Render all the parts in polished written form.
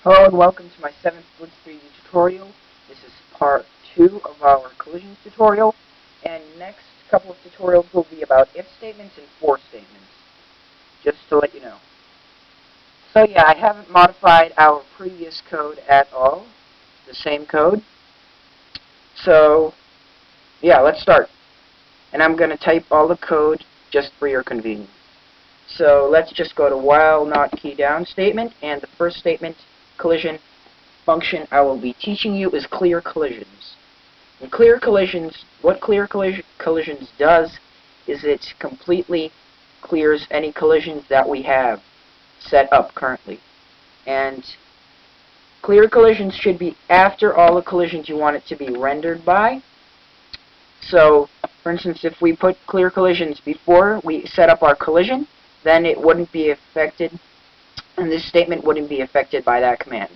Hello and welcome to my 7th Blitz3D tutorial. This is part 2 of our collisions tutorial, and next couple of tutorials will be about if statements and for statements, just to let you know. So yeah, I haven't modified our previous code at all, the same code. So yeah, let's start. And I'm going to type all the code just for your convenience. So let's just go to while not KeyDown statement, and the first statement collision function I will be teaching you is ClearCollisions. And ClearCollisions, what ClearCollisions does is it completely clears any collisions that we have set up currently. And ClearCollisions should be after all the collisions you want it to be rendered by. So, for instance, if we put ClearCollisions before we set up our collision, then it wouldn't be affected, and this statement wouldn't be affected by that command.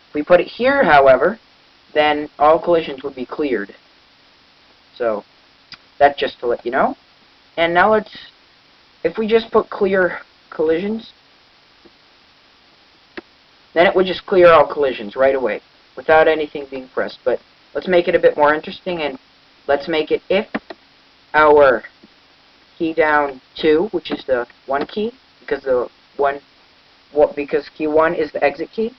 If we put it here, however, then all collisions would be cleared. So that's just to let you know. And now if we just put ClearCollisions, then it would just clear all collisions right away without anything being pressed. But let's make it a bit more interesting, and let's make it if our key down 2, which is the 1 key, because because key 1 is the exit key.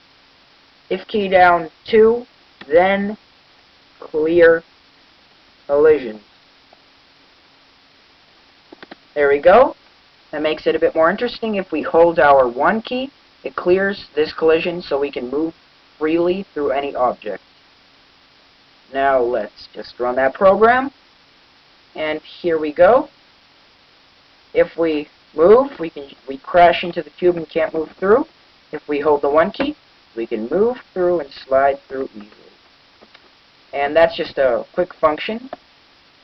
If key down 2, then clear collision. There we go. That makes it a bit more interesting. If we hold our 1 key, it clears this collision so we can move freely through any object. Now let's just run that program. And here we go. If we move, we crash into the cube and can't move through. If we hold the 1 key, we can move through and slide through easily. And that's just a quick function.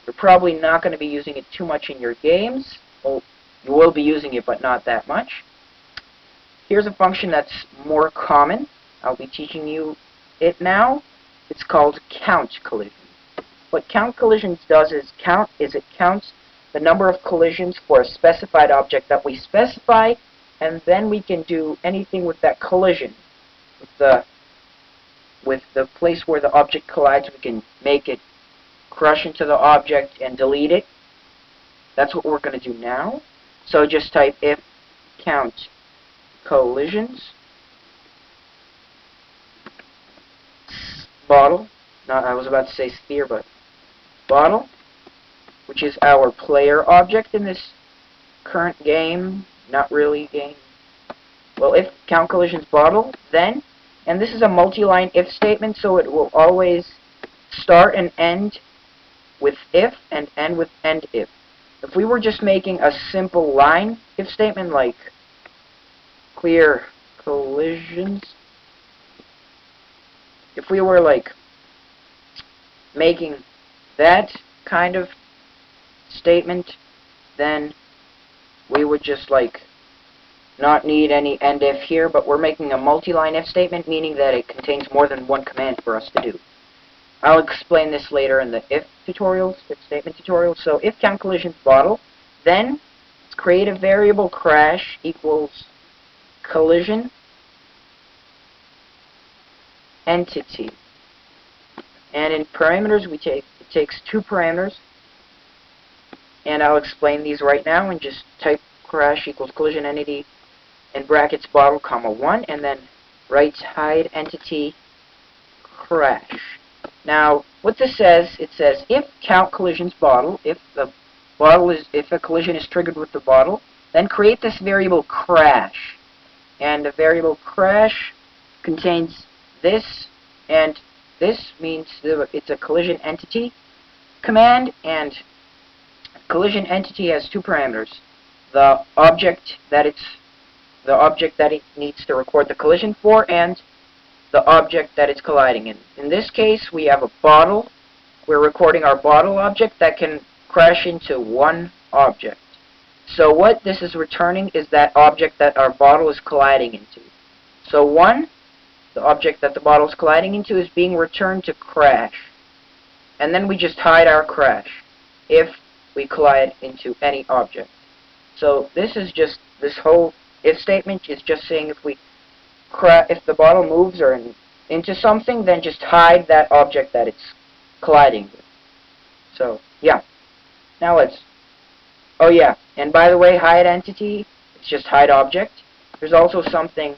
You're probably not going to be using it too much in your games. Well, you will be using it, but not that much. Here's a function that's more common. I'll be teaching you it now. It's called CountCollisions. What CountCollisions does is it counts the number of collisions for a specified object that we specify, and then we can do anything with that collision. With the place where the object collides, we can make it crush into the object and delete it. That's what we're going to do now. So just type if CountCollisions bottle. I was about to say sphere, but bottle, which is our player object in this current game, not really game. Well, if CountCollisions bottle, then, and this is a multi-line if statement, so it will always start and end with if and end with EndIf. If we were just making a simple line if statement like ClearCollisions, if we were like making that kind of statement, then we would just like not need any EndIf here, but we're making a multi-line if statement, meaning that it contains more than one command for us to do. I'll explain this later in the if tutorials, if statement tutorials. So if CountCollisions bottle, then let's create a variable crash equals collision entity. And in parameters, it takes 2 parameters. And I'll explain these right now, and just type crash equals collision entity in brackets bottle comma 1, and then write hide entity crash. Now what this says, it says if CountCollisions bottle, if a collision is triggered with the bottle, then create this variable crash. And the variable crash contains this, and this means it's a collision entity command, and collision entity has 2 parameters: the object that it needs to record the collision for, and the object that it's colliding in. In this case, we have a bottle. We're recording our bottle object that can crash into 1 object. So what this is returning is that object that our bottle is colliding into. So 1, the object that the bottle is colliding into, is being returned to crash. And then we just hide our crash if we collide into any object. So this is just, this whole if statement is just saying if we if the bottle moves or into something, then just hide that object that it's colliding with. So, yeah. Now let's... Oh, yeah. And by the way, hide entity, it's just hide object. There's also something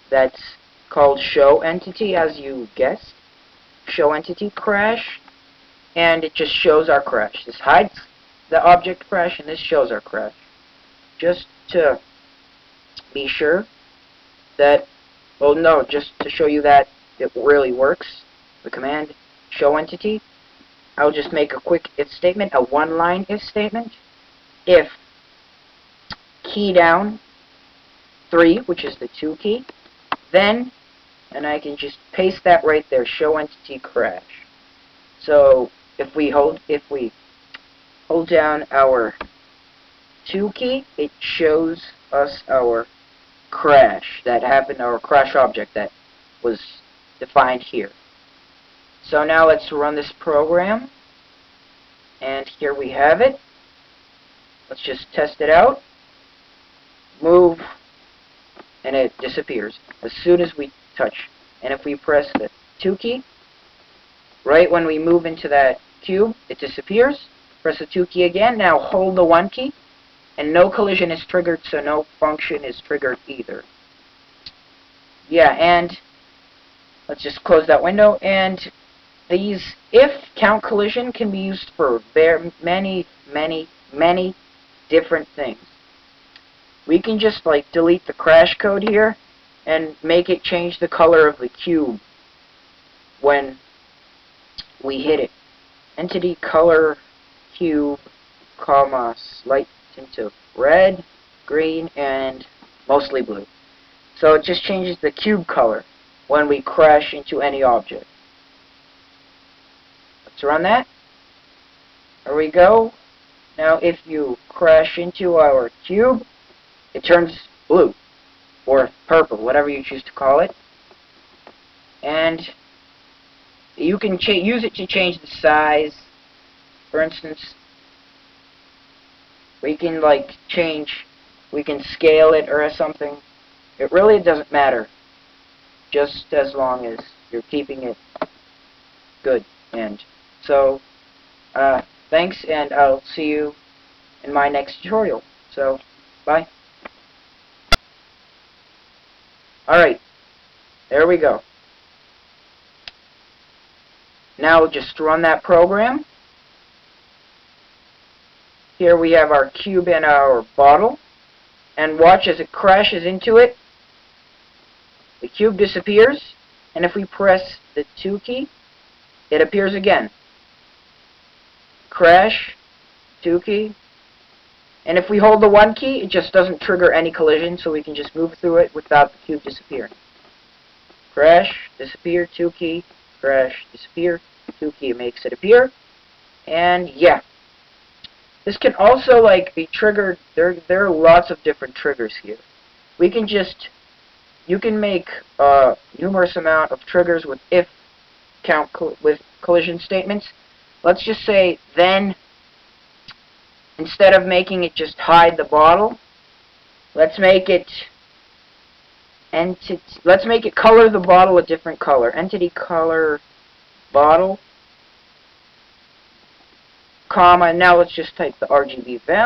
that's called ShowEntity, as you guessed. ShowEntity crash. And it just shows our crash. This hides the object crash, and this shows our crash. Just to be sure that... Well, no, just to show you that it really works. The command ShowEntity. I'll just make a quick if statement, a one-line if statement. If KeyDown 3, which is the 2 key, then, and I can just paste that right there, ShowEntity crash. So if we hold down our 2 key, it shows us our crash that happened, our crash object that was defined here. So now let's run this program, and here we have it. Let's just test it out. Move, and it disappears as soon as we touch. And if we press the 2 key, right when we move into that cube, it disappears. Press the 2 key again. Now hold the 1 key, and no collision is triggered, so no function is triggered either. Yeah, and let's just close that window. And these if count collision can be used for very many different things. We can just like delete the crash code here and make it change the color of the cube when we hit it. EntityColor cube, light into red, green, and mostly blue. So it just changes the cube color when we crash into any object. Let's run that. There we go. Now if you crash into our cube, it turns blue or purple, whatever you choose to call it. And you can use it to change the size. For instance, we can we can scale it or something. It really doesn't matter, just as long as you're keeping it good. And so, thanks, and I'll see you in my next tutorial. So, bye. Alright, there we go. Now just run that program. Here we have our cube and our bottle. And watch as it crashes into it. The cube disappears. And if we press the 2 key, it appears again. Crash, 2 key. And if we hold the 1 key, it just doesn't trigger any collision, so we can just move through it without the cube disappearing. Crash, disappear, 2 key, crash, disappear, 2 key makes it appear. And yeah. This can also be triggered. There are lots of different triggers here. You can make numerous amount of triggers with if count with collision statements. Let's just say then, instead of making it just hide the bottle, let's make it color the bottle a different color. EntityColor bottle, comma, now let's just type the RGB value.